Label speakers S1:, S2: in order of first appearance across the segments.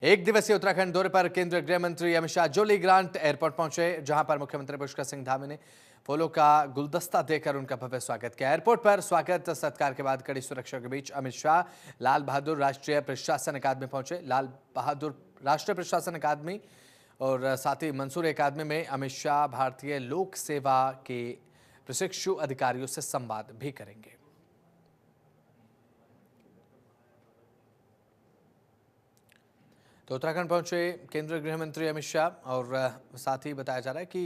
S1: एक दिवसीय उत्तराखंड दौरे पर केंद्रीय गृह मंत्री अमित शाह जोली ग्रांट एयरपोर्ट पहुंचे, जहां पर मुख्यमंत्री पुष्कर सिंह धामी ने फूलों का गुलदस्ता देकर उनका भव्य स्वागत किया। एयरपोर्ट पर स्वागत सत्कार के बाद कड़ी सुरक्षा के बीच अमित शाह लाल बहादुर राष्ट्रीय प्रशासन अकादमी पहुंचे। लाल बहादुर राष्ट्रीय प्रशासन अकादमी और साथ ही मंसूर अकादमी में अमित शाह भारतीय लोक सेवा के प्रशिक्षु अधिकारियों से संवाद भी करेंगे। तो उत्तराखंड पहुंचे केंद्रीय गृह मंत्री अमित शाह और साथ ही बताया जा रहा है कि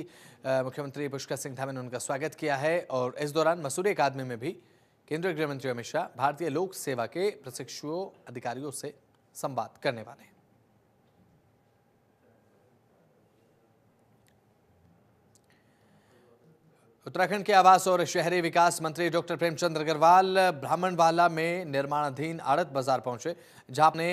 S1: मुख्यमंत्री पुष्कर सिंह धामी ने उनका स्वागत किया है। और इस दौरान मसूरी अकादमी में भी केंद्रीय गृह मंत्री अमित शाह भारतीय लोक सेवा के प्रशिक्षुओं अधिकारियों से संवाद करने वाले हैं। उत्तराखंड के आवास और शहरी विकास मंत्री डॉक्टर प्रेमचंद अग्रवाल ब्राह्मणवाला में निर्माणाधीन आड़त बाजार पहुंचे, जहां आपने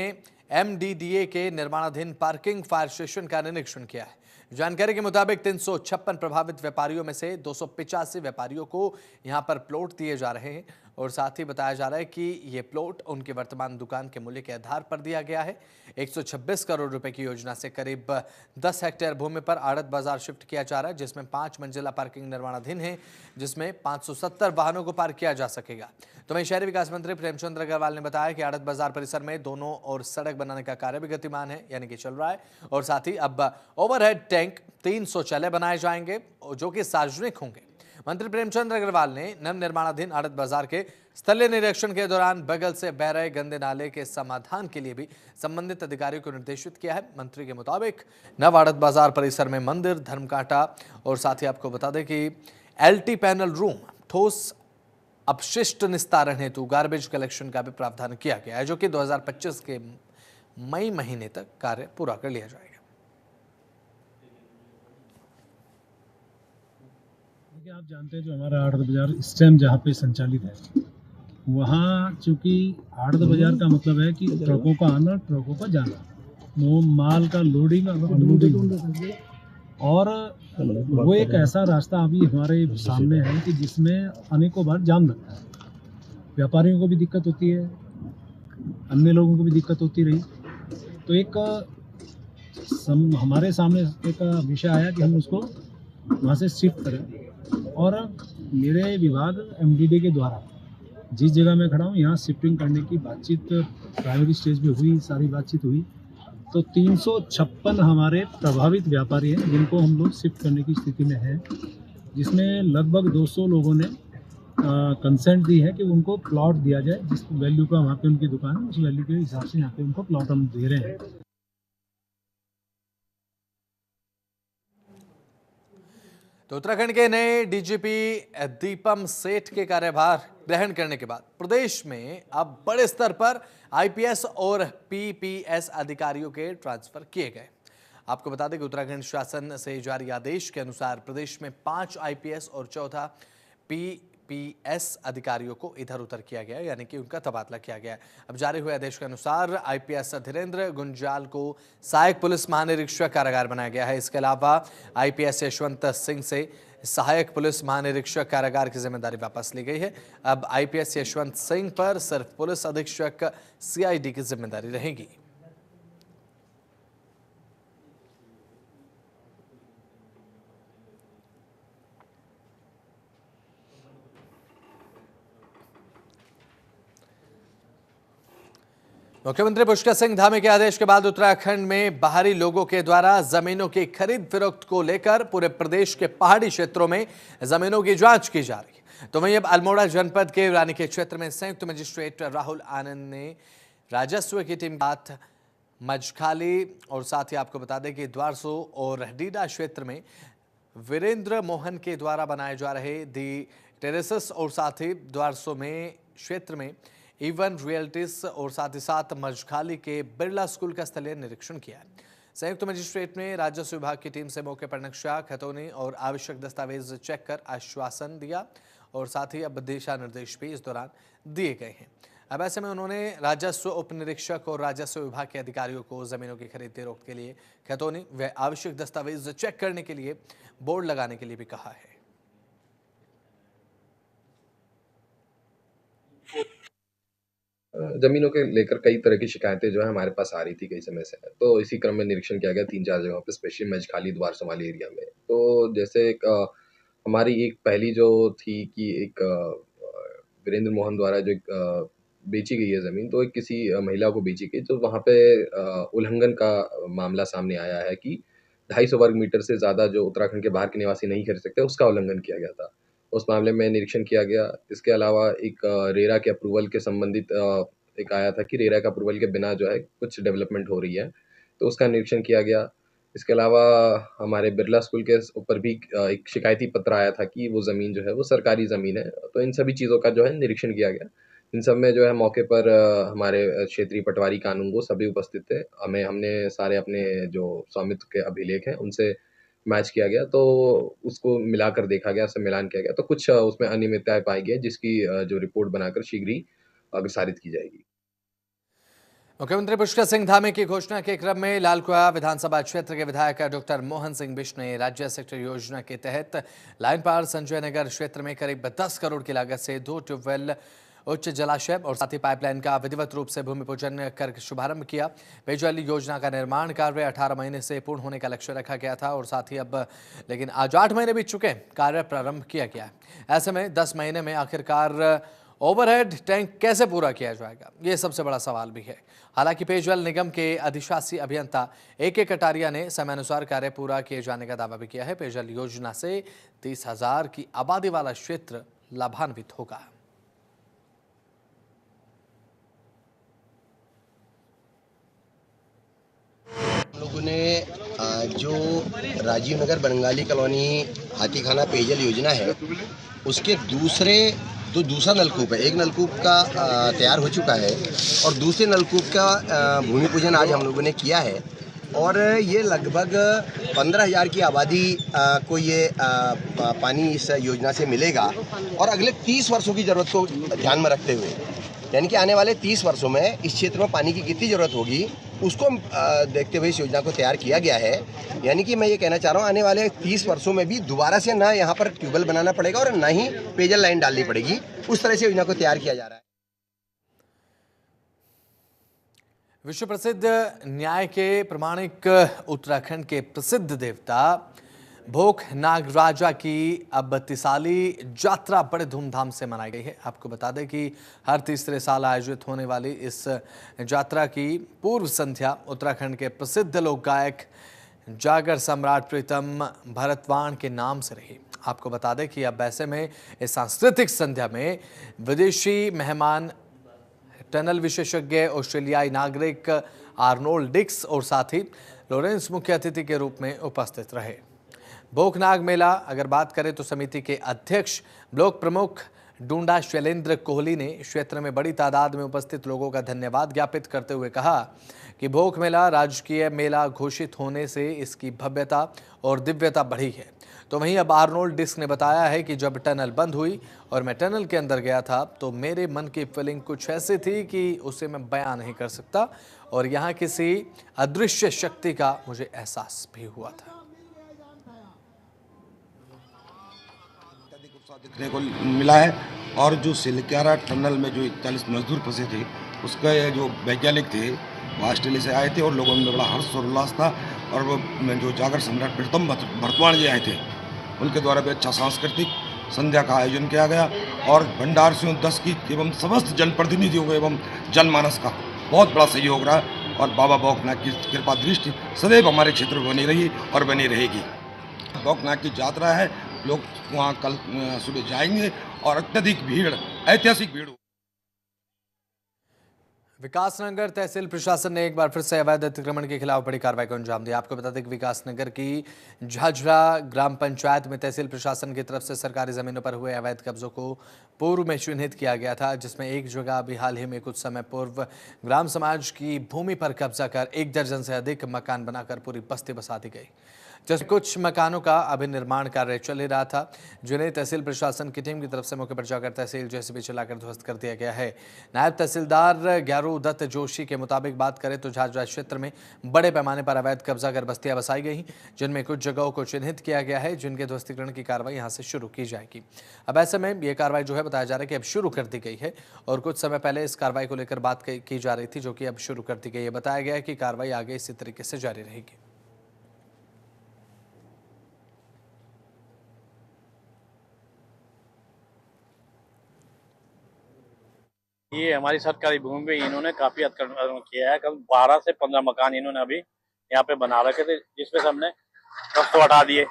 S1: एमडीडीए के निर्माणाधीन पार्किंग फायर स्टेशन का निरीक्षण किया है। जानकारी के मुताबिक 356 प्रभावित व्यापारियों में से 285 व्यापारियों को यहां पर प्लॉट दिए जा रहे हैं और साथ ही बताया जा रहा है कि ये प्लॉट उनके वर्तमान दुकान के मूल्य के आधार पर दिया गया है। 126 करोड़ रुपए की योजना से करीब 10 हेक्टेयर भूमि पर आड़त बाजार शिफ्ट किया जा रहा है, जिसमें 5 मंजिला पार्किंग निर्माणाधीन है, जिसमें 570 वाहनों को पार्क किया जा सकेगा। तो वहीं शहरी विकास मंत्री प्रेमचंद अग्रवाल ने बताया कि आड़त बाजार परिसर में दोनों ओर सड़क बनाने का कार्य भी गतिमान है, यानी कि चल रहा है। और साथ ही अब ओवरहेड टैंक 3 शौचालय बनाए जाएंगे जो कि सार्वजनिक होंगे। मंत्री प्रेमचंद अग्रवाल ने नव निर्माणाधीन आड़त बाजार के स्थलीय निरीक्षण के दौरान बगल से बह रहे गंदे नाले के समाधान के लिए भी संबंधित अधिकारियों को निर्देशित किया है। मंत्री के मुताबिक नव आड़त बाजार परिसर में मंदिर, धर्मकांटा और साथ ही आपको बता दें कि एलटी पैनल रूम, ठोस अपशिष्ट निस्तारण हेतु गार्बेज कलेक्शन का भी प्रावधान किया गया है, जो कि 2025 के मई महीने तक कार्य पूरा कर लिया जाएगा।
S2: देखिए, आप जानते हैं जो हमारा आड़त बाजार इस टाइम जहाँ पे संचालित है, वहाँ चूंकि आड़त बाजार का मतलब है कि ट्रकों का आना, ट्रकों का जाना, वो माल का लोडिंग और अनलोडिंग, और वो एक ऐसा रास्ता अभी हमारे सामने है कि जिसमें अनेकों बार जाम लगता है। व्यापारियों को भी दिक्कत होती है, अन्य लोगों को भी दिक्कत होती रही। तो एक हमारे सामने एक विषय आया कि हम उसको वहाँ से शिफ्ट करें, और मेरे विभाग एमडीडी के द्वारा जिस जगह मैं खड़ा हूँ यहाँ शिफ्टिंग करने की बातचीत प्राइमरी स्टेज पे हुई, सारी बातचीत हुई। तो 356 हमारे प्रभावित व्यापारी हैं जिनको हम लोग शिफ्ट करने की स्थिति में हैं, जिसमें लगभग 200 लोगों ने कंसेंट दी है कि उनको प्लॉट दिया जाए। जिस वैल्यू का वहाँ पे उनकी दुकान है, उस वैल्यू के हिसाब से यहाँ पे उनको प्लॉट हम दे रहे हैं।
S1: तो उत्तराखंड के नए डीजीपी दीपम सेठ के कार्यभार ग्रहण करने के बाद प्रदेश में अब बड़े स्तर पर आईपीएस और पीपीएस अधिकारियों के ट्रांसफर किए गए। आपको बता दें कि उत्तराखंड शासन से जारी आदेश के अनुसार प्रदेश में 5 आईपीएस और 14 पीपीएस अधिकारियों को इधर उधर किया गया, यानी कि उनका तबादला किया गया। अब जारी हुए आदेश के अनुसार आईपीएस धीरेन्द्र गुंजाल को सहायक पुलिस महानिरीक्षक कारागार बनाया गया है। इसके अलावा आईपीएस यशवंत सिंह से सहायक पुलिस महानिरीक्षक कारागार की जिम्मेदारी वापस ली गई है। अब आईपीएस यशवंत सिंह पर सिर्फ पुलिस अधीक्षक सीआईडी की जिम्मेदारी रहेगी। मुख्यमंत्री पुष्कर सिंह धामी के आदेश के बाद उत्तराखंड में बाहरी लोगों के द्वारा जमीनों की खरीद फरोख्त को लेकर पूरे प्रदेश के पहाड़ी क्षेत्रों में जमीनों की जांच की जा रही है। तो वहीं अब अल्मोड़ा जनपद के रानीखेत क्षेत्र में संयुक्त मजिस्ट्रेट राहुल आनंद ने राजस्व की टीम के साथ मजखाली और साथ ही आपको बता दें कि द्वारसो और डीडा क्षेत्र में वीरेंद्र मोहन के द्वारा बनाए जा रहे दी टेरेसेस और साथ ही द्वारसो में क्षेत्र में इवन रियल्टीज और साथ ही साथ मजखाली के बिरला स्कूल का स्थलीय निरीक्षण किया है। संयुक्त मजिस्ट्रेट ने राजस्व विभाग की टीम से मौके पर नक्शा, खतौनी और आवश्यक दस्तावेज चेक कर आश्वासन दिया और साथ ही अब दिशा निर्देश भी इस दौरान दिए गए हैं। अब ऐसे में उन्होंने राजस्व उप निरीक्षक और राजस्व विभाग के अधिकारियों को जमीनों की खरीद फरोख्त के लिए खतौनी व आवश्यक दस्तावेज चेक करने के लिए बोर्ड लगाने के लिए भी कहा है।
S3: ज़मीनों के लेकर कई तरह की शिकायतें जो है हमारे पास आ रही थी कई समय से। तो इसी क्रम में निरीक्षण किया गया 3-4 जगहों पे, स्पेशली मझखाली, द्वारसवाली एरिया में। तो जैसे एक हमारी एक पहली जो थी कि एक वीरेंद्र मोहन द्वारा जो एक बेची गई है ज़मीन, तो एक किसी महिला को बेची गई, तो वहाँ पे उल्लंघन का मामला सामने आया है कि 250 वर्ग मीटर से ज़्यादा जो उत्तराखंड के बाहर के निवासी नहीं खरीद सकते, उसका उल्लंघन किया गया था। उस मामले में निरीक्षण किया गया। इसके अलावा एक रेरा के अप्रूवल के संबंधित एक आया था कि रेरा के अप्रूवल के बिना जो है कुछ डेवलपमेंट हो रही है, तो उसका निरीक्षण किया गया। इसके अलावा हमारे बिरला स्कूल के ऊपर भी एक शिकायती पत्र आया था कि वो ज़मीन जो है वो सरकारी ज़मीन है। तो इन सभी चीज़ों का जो है निरीक्षण किया गया। इन सब में जो है मौके पर हमारे क्षेत्रीय पटवारी कानूनगो सभी उपस्थित थे। हमने सारे अपने जो स्वामित्व के अभिलेख हैं उनसे मैच किया गया, तो उसको मिलाकर देखा गया, सम्मिलान किया गया, तो कुछ उसमें अनियमितताएँ पाई गई जिसकी जो रिपोर्ट बनाकर शीघ्र ही अग्रसारित की जाएगी।
S1: मुख्यमंत्री पुष्कर सिंह धामी की घोषणा के क्रम में लालकुआ विधानसभा क्षेत्र के विधायक डॉक्टर मोहन सिंह बिष्ट ने राज्य सेक्टर योजना के तहत लाइन पार संजय नगर क्षेत्र में करीब 10 करोड़ की लागत से 2 ट्यूबवेल, उच्च जलाशय और साथ ही पाइपलाइन का विधिवत रूप से भूमि पूजन कर शुभारंभ किया। पेयजल योजना का निर्माण कार्य 18 महीने से पूर्ण होने का लक्ष्य रखा गया था और साथ ही लेकिन आज 8 महीने बीत चुके, कार्य प्रारंभ किया गया है। ऐसे में 10 महीने में आखिरकार ओवरहेड टैंक कैसे पूरा किया जाएगा, ये सबसे बड़ा सवाल भी है। हालांकि पेयजल निगम के अधिशासी अभियंता AK कटारिया ने समयानुसार कार्य पूरा किए जाने का दावा भी किया है। पेयजल योजना से 30,000 की आबादी वाला क्षेत्र लाभान्वित होगा।
S4: हम लोगों ने जो राजीव नगर बंगाली कॉलोनी हाथीखाना पेयजल योजना है उसके दूसरा नलकूप है। एक नलकूप का तैयार हो चुका है और दूसरे नलकूप का भूमि पूजन आज हम लोगों ने किया है और ये लगभग 15,000 की आबादी को ये पानी इस योजना से मिलेगा और अगले 30 वर्षों की ज़रूरत को ध्यान में रखते हुए, यानी कि आने वाले 30 वर्षों में इस क्षेत्र में पानी की कितनी ज़रूरत होगी उसको देखते हुए इस योजना को तैयार किया गया है। यानी कि मैं ये कहना चाह रहा हूँ आने वाले 30 वर्षों में भी दोबारा से ना यहाँ पर ट्यूबवेल बनाना पड़ेगा और ना ही पेयजल लाइन डालनी पड़ेगी। उस तरह से योजना को तैयार किया जा रहा है।
S1: विश्व प्रसिद्ध न्याय के प्रमाणिक उत्तराखंड के प्रसिद्ध देवता भोक नागराजा की अब 33 यात्रा बड़े धूमधाम से मनाई गई है। आपको बता दें कि हर तीसरे साल आयोजित होने वाली इस यात्रा की पूर्व संध्या उत्तराखंड के प्रसिद्ध लोक गायक जागर सम्राट प्रीतम भरतवाण के नाम से रही। आपको बता दें कि अब ऐसे में इस सांस्कृतिक संध्या में विदेशी मेहमान, टनल विशेषज्ञ, ऑस्ट्रेलियाई नागरिक आर्नोल्ड डिक्स और साथ ही लॉरेंस मुख्य अतिथि के रूप में उपस्थित रहे। भोकनाग मेला अगर बात करें तो समिति के अध्यक्ष ब्लॉक प्रमुख डूंडा शैलेंद्र कोहली ने क्षेत्र में बड़ी तादाद में उपस्थित लोगों का धन्यवाद ज्ञापित करते हुए कहा कि भोक मेला राजकीय मेला घोषित होने से इसकी भव्यता और दिव्यता बढ़ी है। तो वहीं अब आर्नोल्ड डिस्क ने बताया है कि जब टनल बंद हुई और मैं टनल के अंदर गया था तो मेरे मन की फीलिंग कुछ ऐसी थी कि उसे मैं बयां नहीं कर सकता और यहाँ किसी अदृश्य शक्ति का मुझे एहसास भी हुआ था।
S5: देखने को मिला है और जो सिलक्यारा टनल में जो 41 मजदूर फंसे थे उसका जो वैज्ञानिक थे वो ऑस्ट्रेलिया से आए थे और लोगों में बड़ा हर्ष और उल्लास था और वो जो जागर सम्राट प्रीतम भरतवाण जी आए थे उनके द्वारा भी अच्छा सांस्कृतिक संध्या का आयोजन किया गया और भंडारसियों 10 की एवं समस्त जनप्रतिनिधियों को एवं जनमानस का बहुत बड़ा सहयोग रहा और बाबा भोकनाथ की कृपा दृष्टि सदैव हमारे क्षेत्र में बनी रही और बनी रहेगी। भोकनाथ की यात्रा है, लोग वहाँ कल सुबह जाएंगे और अत्यधिक भीड़, ऐतिहासिक भीड़।
S1: विकासनगर तहसील प्रशासन ने एक बार फिर से अवैध अतिक्रमण के खिलाफ बड़ी कार्रवाई को अंजाम दिया। आपको बता दें कि विकासनगर की झाझरा ग्राम पंचायत में तहसील प्रशासन की तरफ से सरकारी जमीनों पर हुए अवैध कब्जों को पूर्व में चिन्हित किया गया था, जिसमें एक जगह अभी हाल ही में कुछ समय पूर्व ग्राम समाज की भूमि पर कब्जा कर 1 दर्जन से अधिक मकान बनाकर पूरी बस्ती बसा दी गई। जैसे कुछ मकानों का अभी निर्माण कार्य चल ही रहा था, जिन्हें तहसील प्रशासन की टीम की तरफ से मौके पर जाकर तहसील जेसीबी चलाकर ध्वस्त कर दिया गया है। नायब तहसीलदार ग्यारू दत्त जोशी के मुताबिक बात करें तो झाझरा क्षेत्र में बड़े पैमाने पर अवैध कब्जा कर बस्तियां बसाई गई, जिनमें कुछ जगहों को चिन्हित किया गया है, जिनके ध्वस्तीकरण की कार्रवाई यहां से शुरू की जाएगी। अब ऐसे में ये कार्रवाई जो है बताया जा रहा है कि अब शुरू कर दी गई है और कुछ समय पहले इस कार्रवाई को लेकर बात की जा रही थी, जो कि अब शुरू कर दी गई है। बताया गया है कि कार्रवाई आगे इसी तरीके से जारी रहेगी।
S6: ये हमारी सरकारी भूमि पे इन्होंने काफी अतिक्रमण किया है। कल 12 से 15 मकान इन्होंने अभी यहाँ पे बना रखे थे, जिसमें से हमने 10 तो हटा दिए,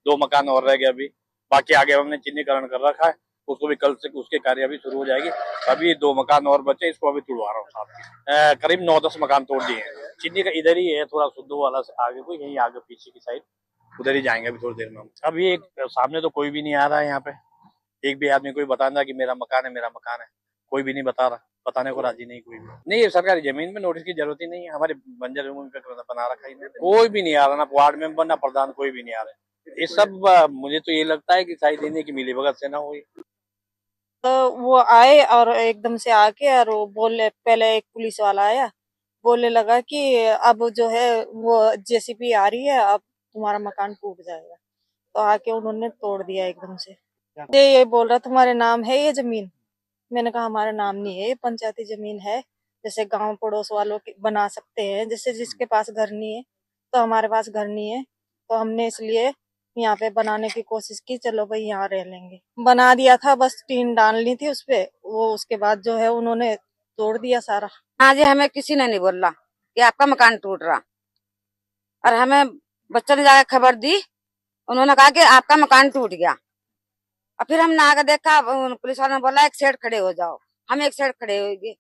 S6: 2 मकान और रह गए अभी। बाकी आगे हमने चिन्हीकरण कर रखा है, उसको भी कल से उसके कार्य अभी शुरू हो जाएगी। अभी 2 मकान और बचे, इसको अभी तुड़वा रहा हूँ साथ। करीब 9-10 मकान तोड़ दिए हैं। चिन्ही का इधर ही है, थोड़ा सुद्धू वाला से आगे को, यही आगे पीछे की साइड, उधर ही जाएंगे अभी थोड़ी देर में हम। अभी एक सामने तो कोई भी नहीं आ रहा है यहाँ पे, एक भी आदमी कोई बताना कि मेरा मकान है, मेरा मकान है, कोई भी नहीं बता रहा, बताने को राजी नहीं कोई भी। नहीं, ये सरकारी जमीन में नोटिस की जरूरत ही नहीं है, हमारे बंजर जमीन पे बना रखा है। कोई भी नहीं आ रहा, ना वार्ड मेंबर ना प्रधान, कोई भी नहीं आ रहा। ये सब मुझे तो ये लगता है कि शायद इन्हीं की मिलीभगत से ना हुई।
S7: तो वो आए और एकदम से आके और वो बोले, पहले एक पुलिस वाला आया, बोलने लगा कि अब जो है वो जेसीबी आ रही है, अब तुम्हारा मकान टूट जाएगा। तो आके उन्होंने तोड़ दिया एकदम से। ये बोल रहा तुम्हारे नाम है ये जमीन। मैंने कहा हमारा नाम नहीं है, ये पंचायती जमीन है, जैसे गांव पड़ोस वालों की बना सकते हैं, जैसे जिसके पास घर नहीं है, तो हमारे पास घर नहीं है, तो हमने इसलिए यहाँ पे बनाने की कोशिश की, चलो भाई यहाँ रह लेंगे। बना दिया था, बस टीन डालनी थी उसपे, वो उसके बाद जो है उन्होंने तोड़ दिया सारा।
S8: हाँ जी, हमें किसी ने नहीं बोला कि आपका मकान टूट रहा, और हमें बच्चों ने जाकर खबर दी, उन्होंने कहा कि आपका मकान टूट गया। और फिर हमने आगे देखा, पुलिस वाले ने बोला एक साइड खड़े हो जाओ। हम एक साइड खड़े हो गए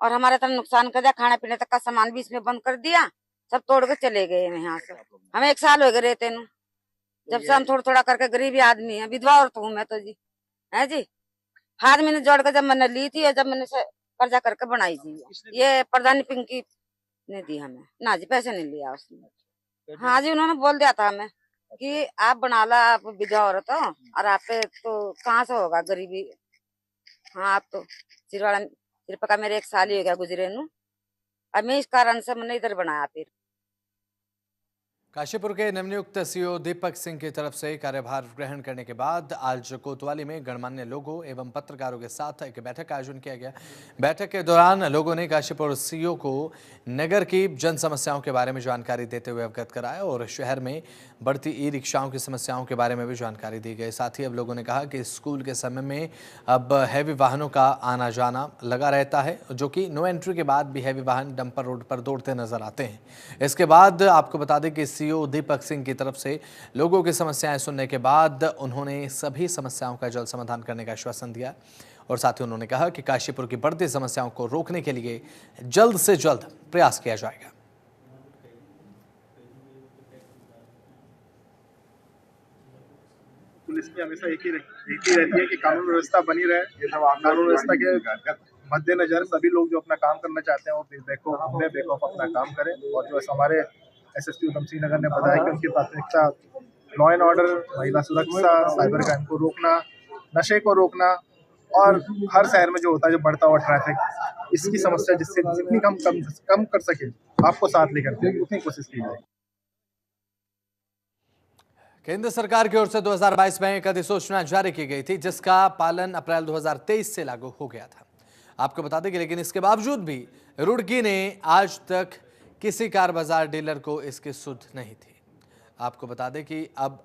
S8: और हमारा तो नुकसान कर दिया, खाने पीने तक का सामान भी इसमें बंद कर दिया, सब तोड़ के चले गए यहाँ से। हमें 1 साल हो गए रहते नु, जब से हम थोड़ा थोड़ा करके, गरीबी आदमी है, विधवा औरत हूँ मैं तो जी, है जी। हाथ मैंने जोड़ कर जब मैंने ली थी और जब मैंने कर्जा करके बनाई थी, ये प्रधानी पिंकी ने दी हमें। ना जी, पैसे नहीं लिया उसने। हाँ जी, उन्होंने बोल दिया था हमें कि आप बना ला, आप विधवा औरत हो और आप पे तो कहाँ से होगा गरीबी। हाँ, आप तो सिर्फ का मेरे 1 साल ही हो गया गुजरे नु, अब मैं इस कारण से मैंने इधर बनाया। फिर
S1: काशीपुर के नवनियुक्त सीओ दीपक सिंह की तरफ से कार्यभार ग्रहण करने के बाद आज कोतवाली में गणमान्य लोगों एवं पत्रकारों के साथ एक बैठक का आयोजन किया गया। बैठक के दौरान लोगों ने काशीपुर सीओ को नगर की जन समस्याओं के बारे में जानकारी देते हुए अवगत कराया और शहर में बढ़ती ई रिक्शाओं की समस्याओं के बारे में भी जानकारी दी गई। साथ ही अब लोगों ने कहा कि स्कूल के समय में अब हैवी वाहनों का आना जाना लगा रहता है, जो कि नो एंट्री के बाद भी हैवी वाहन डंपर रोड पर दौड़ते नजर आते हैं। इसके बाद आपको बता दें कि सीओ दीपक सिंह की तरफ से लोगों की समस्याएं सुनने के बाद उन्होंने सभी समस्याओं का जल्द समाधान करने का आश्वासन दिया और साथ ही उन्होंने कहा कि काशीपुर की बढ़ती समस्याओं को रोकने के लिए जल्द से जल्द प्रयास किया जाएगा।
S9: पुलिस की हमेशा एक ही रहती है कि कानून व्यवस्था बनी रहे। कानून व्यवस्था के मद्देनजर सभी लोग जो अपना काम करना चाहते हैं वो बेखौफ अपना काम करें। और जो हमारे एसएसपी उधम सिंह नगर ने बताया कि उनकी प्राथमिकता लॉ एंड ऑर्डर, महिला सुरक्षा, साइबर क्राइम को रोकना, नशे को रोकना और हर शहर में जो होता है जो बढ़ता हुआ ट्रैफिक, इसकी समस्या जिससे जितनी कम कर सके आपको साथ लेकर उतनी कोशिश की जाए।
S1: केंद्र सरकार की ओर से 2022 में एक अधिसूचना जारी की गई थी, जिसका पालन अप्रैल 2023 से लागू हो गया था। आपको बता दें कि लेकिन इसके बावजूद भी रुड़की ने आज तक किसी कार बाजार डीलर को इसकी सुध नहीं थी। आपको बता दें कि अब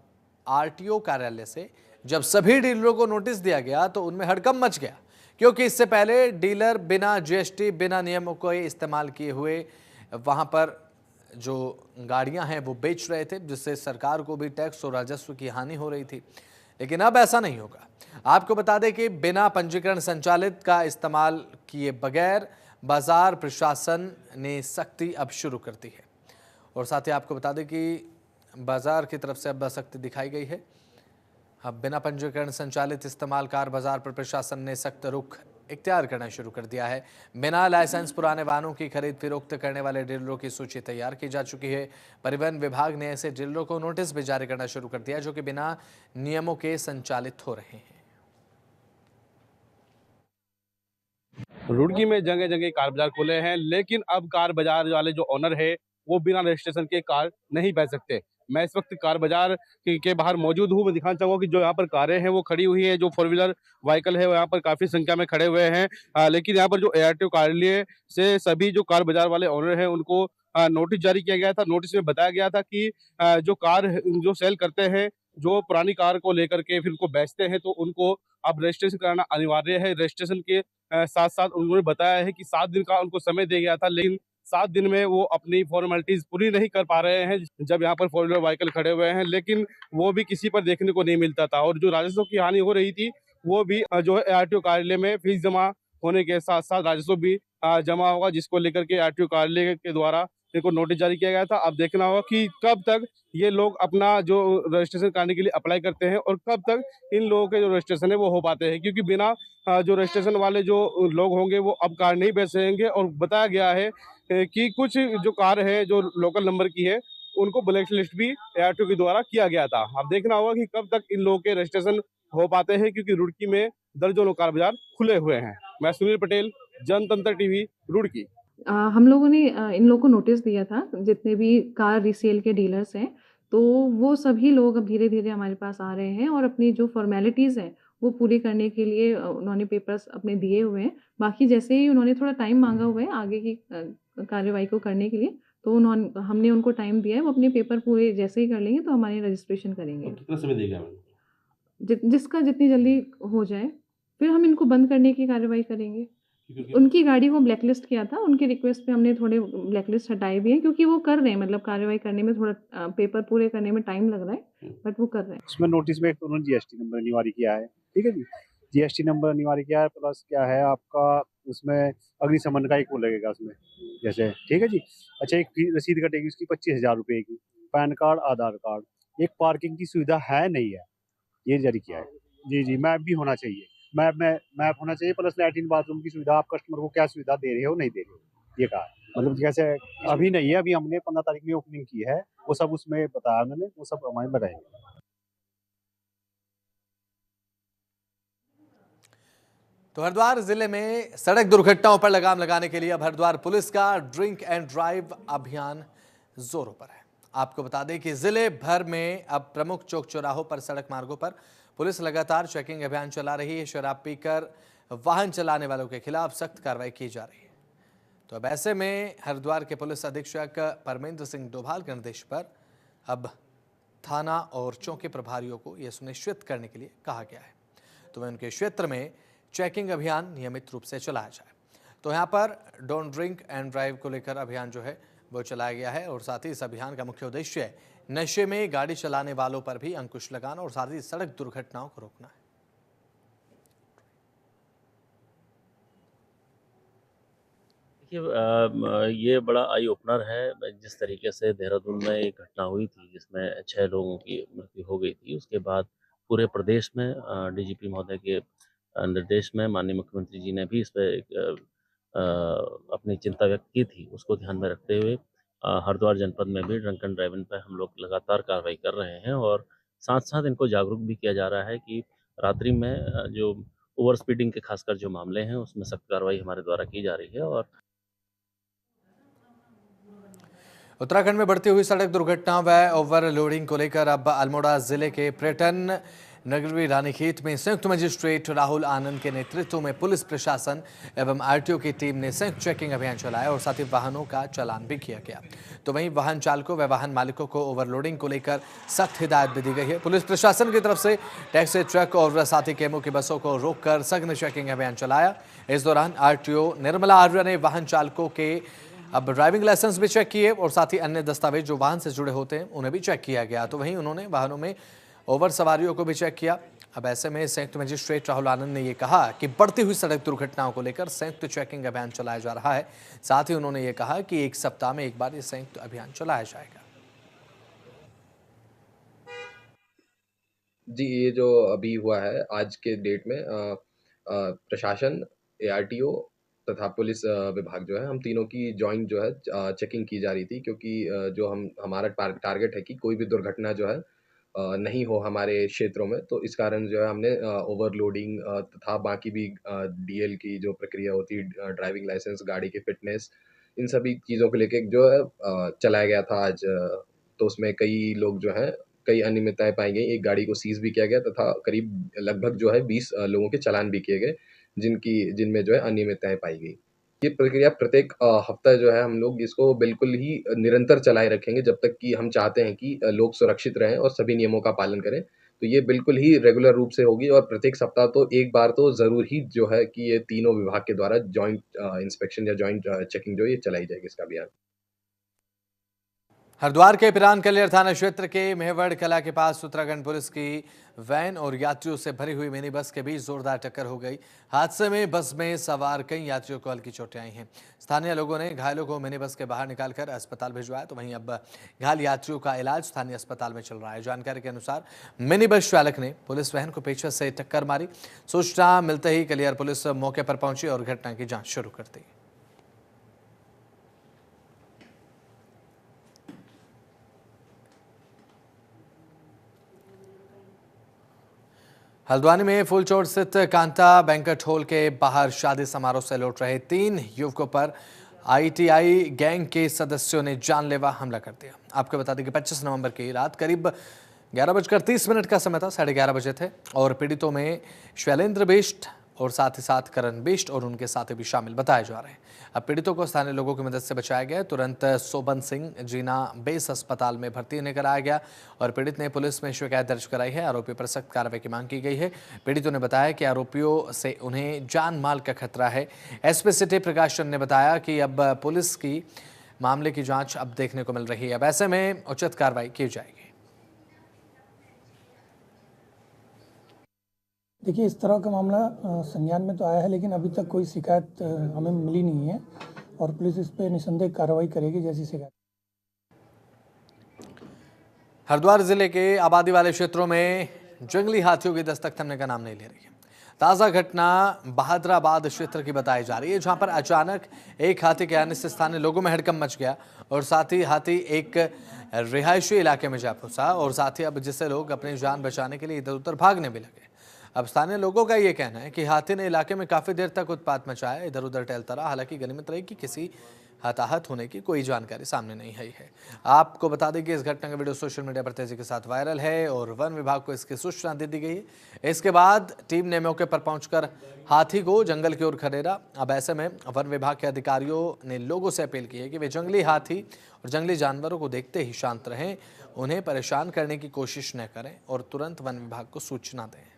S1: आरटीओ कार्यालय से जब सभी डीलरों को नोटिस दिया गया तो उनमें हड़कंप मच गया, क्योंकि इससे पहले डीलर बिना जीएसटी, बिना नियमों को इस्तेमाल किए हुए वहां पर जो गाड़ियां हैं वो बेच रहे थे, जिससे सरकार को भी टैक्स और राजस्व की हानि हो रही थी। लेकिन अब ऐसा नहीं होगा। आपको बता दें कि बिना पंजीकरण संचालित का इस्तेमाल किए बगैर बाजार प्रशासन ने सख्ती अब शुरू कर दी है और साथ ही आपको बता दें कि बाजार की तरफ से अब सख्ती दिखाई गई है। अब बिना पंजीकरण संचालित इस्तेमाल कार बाजार पर प्रशासन ने सख्त रुख इख्तियार करना शुरू कर दिया है। बिना लाइसेंस पुराने वाहनों की खरीद फरोख्त करने वाले डीलरों की सूची तैयार की जा चुकी है। परिवहन विभाग ने ऐसे डीलरों को नोटिस भी जारी करना शुरू कर दिया जो कि बिना नियमों के संचालित हो रहे हैं।
S10: रुड़की में जगह जगह कार बाजार खुले हैं, लेकिन अब कार बाजार वाले जो ओनर है वो बिना रजिस्ट्रेशन के कार नहीं बेच सकते। मैं इस वक्त कार बाजार के बाहर मौजूद हूँ। मैं दिखाना चाहूँगा कि जो यहाँ पर कारें हैं वो खड़ी हुई है, जो 4 व्हीलर व्हीकल है वो यहाँ पर काफ़ी संख्या में खड़े हुए हैं। लेकिन यहाँ पर जो ARTO कार्यालय से सभी जो कार बाजार वाले ओनर हैं उनको नोटिस जारी किया गया था। नोटिस में बताया गया था कि जो कार जो सेल करते हैं, जो पुरानी कार को लेकर के फिर उनको बेचते हैं, तो उनको अब रजिस्ट्रेशन कराना अनिवार्य है। रजिस्ट्रेशन के साथ साथ उन्होंने बताया है कि 7 दिन का उनको समय दिया गया था, लेकिन 7 दिन में वो अपनी फॉर्मेलिटीज पूरी नहीं कर पा रहे हैं। जब यहाँ पर 4 व्हीलर व्हीकल खड़े हुए हैं, लेकिन वो भी किसी पर देखने को नहीं मिलता था। और जो राजस्व की हानि हो रही थी वो भी जो है ARTO कार्यालय में फीस जमा होने के साथ साथ राजस्व भी जमा होगा, जिसको लेकर के ARTO कार्यालय के द्वारा इनको नोटिस जारी किया गया था। अब देखना होगा कि कब तक ये लोग अपना जो रजिस्ट्रेशन कराने के लिए अप्लाई करते हैं और कब तक इन लोगों के जो रजिस्ट्रेशन है वो हो पाते हैं, क्योंकि बिना जो रजिस्ट्रेशन वाले जो लोग होंगे वो अब कार नहीं बेच सकेंगे। और बताया गया है कि कुछ जो कार है जो लोकल नंबर की है उनको ब्लैक लिस्ट भी ARTO के द्वारा किया गया था। अब देखना होगा कि कब तक इन लोगों के रजिस्ट्रेशन हो पाते हैं, क्योंकि रुड़की में दर्जनों कार बाजार खुले हुए हैं। मैं सुनील पटेल, जनतंत्र टीवी, रुड़की।
S11: हम लोगों ने इन लोगों को नोटिस दिया था, जितने भी कार रीसेल के डीलर्स हैं, तो वो सभी लोग अब धीरे-धीरे हमारे पास आ रहे हैं और अपनी जो फ़ॉर्मेलिटीज़ हैं, वो पूरी करने के लिए उन्होंने पेपर्स अपने दिए हुए हैं। बाकी जैसे ही उन्होंने थोड़ा टाइम माँगा हुआ है आगे की कार्यवाही को करने के लिए, तो हमने उनको टाइम दिया है, वो अपने पेपर पूरे जैसे ही कर लेंगे तो हमारे रजिस्ट्रेशन करेंगे।
S10: कितना समय देगा?
S11: जिसका जितनी जल्दी हो जाए, फिर हम इनको बंद करने की कार्यवाही करेंगे। उनकी गाड़ी को ब्लैकलिस्ट किया था, उनकी रिक्वेस्ट पे हमने थोड़े ब्लैकलिस्ट हटाए भी हैं, क्योंकि वो कर रहे हैं, मतलब कार्रवाई करने में थोड़ा पेपर पूरे करने में टाइम लग रहा है, बट वो कर रहे हैं।
S9: उसमें नोटिस में एक तो उन्होंने GST नंबर अनिवार्य किया है, ठीक है जी। GST नंबर अनिवार्य किया है, प्लस क्या है आपका उसमें अग्निशमन का एक वो लगेगा उसमें, जैसे ठीक है जी। अच्छा, एक रसीद कटेगी उसकी 25,000 रुपये की, पैन कार्ड, आधार कार्ड। एक पार्किंग की सुविधा है नहीं है, ये जारी किया है। जी जी, मैप भी होना चाहिए, मैप होना चाहिए, प्लस लैट्रिन बाथरूम की सुविधा आप कस्टमर को क्या सुविधा दे रहे हो नहीं दे रहे हो, ये कहा है। मतलब जैसे अभी नहीं है, अभी हमने 15 तारीख में ओपनिंग की है, वो सब उसमें बताया उन्होंने, वो सब हमारे लगाएंगे।
S1: तो हरिद्वार जिले में सड़क दुर्घटनाओं पर लगाम लगाने के लिए अब हरिद्वार पुलिस का ड्रिंक एंड ड्राइव अभियान जोरों पर है। आपको बता दें कि जिले भर में अब प्रमुख चौक चौराहों पर सड़क मार्गों पर पुलिस लगातार चेकिंग अभियान चला रही है। शराब पीकर वाहन चलाने वालों के खिलाफ सख्त कार्रवाई की जा रही है। तो अब ऐसे में हरिद्वार के पुलिस अधीक्षक परमेंद्र सिंह डोभाल के निर्देश पर अब थाना और चौकी प्रभारियों को यह सुनिश्चित करने के लिए कहा गया है तो वह उनके क्षेत्र में चेकिंग अभियान नियमित रूप से चलाया जाए। तो यहाँ पर डोंट ड्रिंक एंड ड्राइव को लेकर अभियान जो है वो चलाया गया है और साथ ही इस अभियान का मुख्य उद्देश्य है नशे में गाड़ी चलाने वालों पर भी अंकुश लगाना और साथ ही सड़क दुर्घटनाओं को रोकना है।
S12: देखिए, ये बड़ा आई ओपनर है। जिस तरीके से देहरादून में एक घटना हुई थी जिसमें 6 लोगों की मृत्यु हो गई थी, उसके बाद पूरे प्रदेश में DGP महोदय के निर्देश में माननीय मुख्यमंत्री जी ने भी इस पर अपनी चिंता व्यक्त की थी। उसको ध्यान में रखते हुए हरिद्वार जनपद में भी ड्रंक एंड ड्राइविंग पर हम लोग लगातार कार्रवाई कर रहे हैं और साथ साथ इनको जागरूक भी किया जा रहा है कि रात्रि में जो ओवर स्पीडिंग के खासकर जो मामले हैं उसमें सख्त कार्रवाई हमारे द्वारा की जा रही है। और
S1: उत्तराखंड में बढ़ती हुई सड़क दुर्घटनाओं व ओवरलोडिंग को लेकर अब अल्मोड़ा जिले के पर्यटन नगरी रानीखेत में संयुक्त मजिस्ट्रेट राहुल आनंद के नेतृत्व में पुलिस प्रशासन एवं RTO की टीम ने संयुक्त चेकिंग अभियान चलाया और साथ ही वाहनों का चालान भी किया गया। तो वहीं वाहन चालकों व वाहन मालिकों को ओवरलोडिंग को लेकर सख्त हिदायत भी दी गई है। पुलिस प्रशासन की तरफ से टैक्सी, ट्रक और साथ ही केमो की बसों को रोककर सघन चेकिंग अभियान चलाया। इस दौरान RTO निर्मला आर्य ने वाहन चालकों के अब ड्राइविंग लाइसेंस भी चेक किए और साथ ही अन्य दस्तावेज जो वाहन से जुड़े होते हैं उन्हें भी चेक किया गया। तो वहीं उन्होंने वाहनों में ओवर सवारियों को भी चेक किया। अब ऐसे में संयुक्त मजिस्ट्रेट राहुल आनंद ने ये कहा कि बढ़ती हुई सड़क दुर्घटनाओं को लेकर संयुक्त चेकिंग अभियान चलाया जा रहा है। साथ ही उन्होंने ये कहा कि एक सप्ताह में एक बार ये संयुक्त अभियान चलाया जाएगा।
S3: जी, ये जो अभी हुआ है आज के डेट में प्रशासन ARTO तथा पुलिस विभाग जो है, हम तीनों की जॉइंट जो है चेकिंग की जा रही थी, क्योंकि जो हमारा टारगेट है कि कोई भी दुर्घटना जो है नहीं हो हमारे क्षेत्रों में। तो इस कारण जो है हमने ओवरलोडिंग तथा बाकी भी DL की जो प्रक्रिया होती है, ड्राइविंग लाइसेंस, गाड़ी की फ़िटनेस, इन सभी चीज़ों को लेके जो है चलाया गया था आज। तो उसमें कई लोग जो हैं, कई अनियमितताएँ पाई गई। एक गाड़ी को सीज़ भी किया गया तथा करीब लगभग जो है 20 लोगों के चालान भी किए गए, जिनमें जो है अनियमितताएँ पाई गई। ये प्रक्रिया प्रत्येक हफ्ता जो है हम लोग इसको बिल्कुल ही निरंतर चलाए रखेंगे, जब तक कि हम चाहते हैं कि लोग सुरक्षित रहें और सभी नियमों का पालन करें। तो ये बिल्कुल ही रेगुलर रूप से होगी और प्रत्येक सप्ताह तो एक बार तो ज़रूर ही जो है कि ये तीनों विभाग के द्वारा जॉइंट इंस्पेक्शन या जॉइंट चेकिंग जो है ये चलाई जाएगी इसका अभियान।
S1: हरिद्वार के पिरान कलियर थाना क्षेत्र के मेहवड़ कला के पास उत्तराखंड पुलिस की वैन और यात्रियों से भरी हुई मिनी बस के बीच जोरदार टक्कर हो गई। हादसे में बस में सवार कई यात्रियों को हल्की चोटें आई हैं। स्थानीय लोगों ने घायलों को मिनी बस के बाहर निकालकर अस्पताल भिजवाया, तो वहीं अब घायल यात्रियों का इलाज स्थानीय अस्पताल में चल रहा है। जानकारी के अनुसार मिनी बस चालक ने पुलिस वैन को पीछे से टक्कर मारी। सूचना मिलते ही कलियर पुलिस मौके पर पहुंची और घटना की जाँच शुरू कर दी। हल्द्वानी में फूलचोड़ स्थित कांता बैंक्वेट हॉल के बाहर शादी समारोह से लौट रहे 3 युवकों पर ITI गैंग के सदस्यों ने जानलेवा हमला कर दिया। आपको बता दें कि 25 नवंबर की रात करीब 11:30 का समय था, 11:30 बजे थे और पीड़ितों में शैलेंद्र बिष्ट और साथ ही साथ करण बिष्ट और उनके साथी भी शामिल बताए जा रहे हैं। अब पीड़ितों को स्थानीय लोगों की मदद से बचाया गया। तुरंत सोबन सिंह जीना बेस अस्पताल में भर्ती होने कराया गया और पीड़ित ने पुलिस में शिकायत दर्ज कराई है। आरोपियों पर सख्त कार्रवाई की मांग की गई है। पीड़ितों ने बताया कि आरोपियों से उन्हें जान माल का खतरा है। SP सिटी प्रकाश चंद ने बताया कि अब पुलिस की मामले की जाँच अब देखने को मिल रही है। अब ऐसे में उचित कार्रवाई की जाएगी।
S13: देखिए, इस तरह का मामला संज्ञान में तो आया है, लेकिन अभी तक कोई शिकायत हमें मिली नहीं है और पुलिस इस पर निसंदेह कार्रवाई करेगी जैसी शिकायत।
S1: हरिद्वार जिले के आबादी वाले क्षेत्रों में जंगली हाथियों की दस्तक थमने का नाम नहीं ले रही है। ताज़ा घटना बहादुराबाद क्षेत्र की बताई जा रही है, जहां पर अचानक एक हाथी के आने से स्थानीय लोगों में हड़कंप मच गया और साथ ही हाथी एक रिहायशी इलाके में जा पहुंचा और साथ ही अब जिससे लोग अपनी जान बचाने के लिए इधर उधर भागने भी लगे। अब स्थानीय लोगों का ये कहना है कि हाथी ने इलाके में काफ़ी देर तक उत्पात मचाया, इधर उधर टहलता रहा। हालांकि गनीमत रही कि किसी हताहत होने की कोई जानकारी सामने नहीं आई है। आपको बता दें कि इस घटना का वीडियो सोशल मीडिया पर तेजी के साथ वायरल है और वन विभाग को इसकी सूचना दे दी गई है। इसके बाद टीम ने मौके पर पहुंचकर हाथी को जंगल की ओर खदेड़ा। अब ऐसे में वन विभाग के अधिकारियों ने लोगों से अपील की है कि वे जंगली हाथी और जंगली जानवरों को देखते ही शांत रहें, उन्हें परेशान करने की कोशिश न करें और तुरंत वन विभाग को सूचना दें।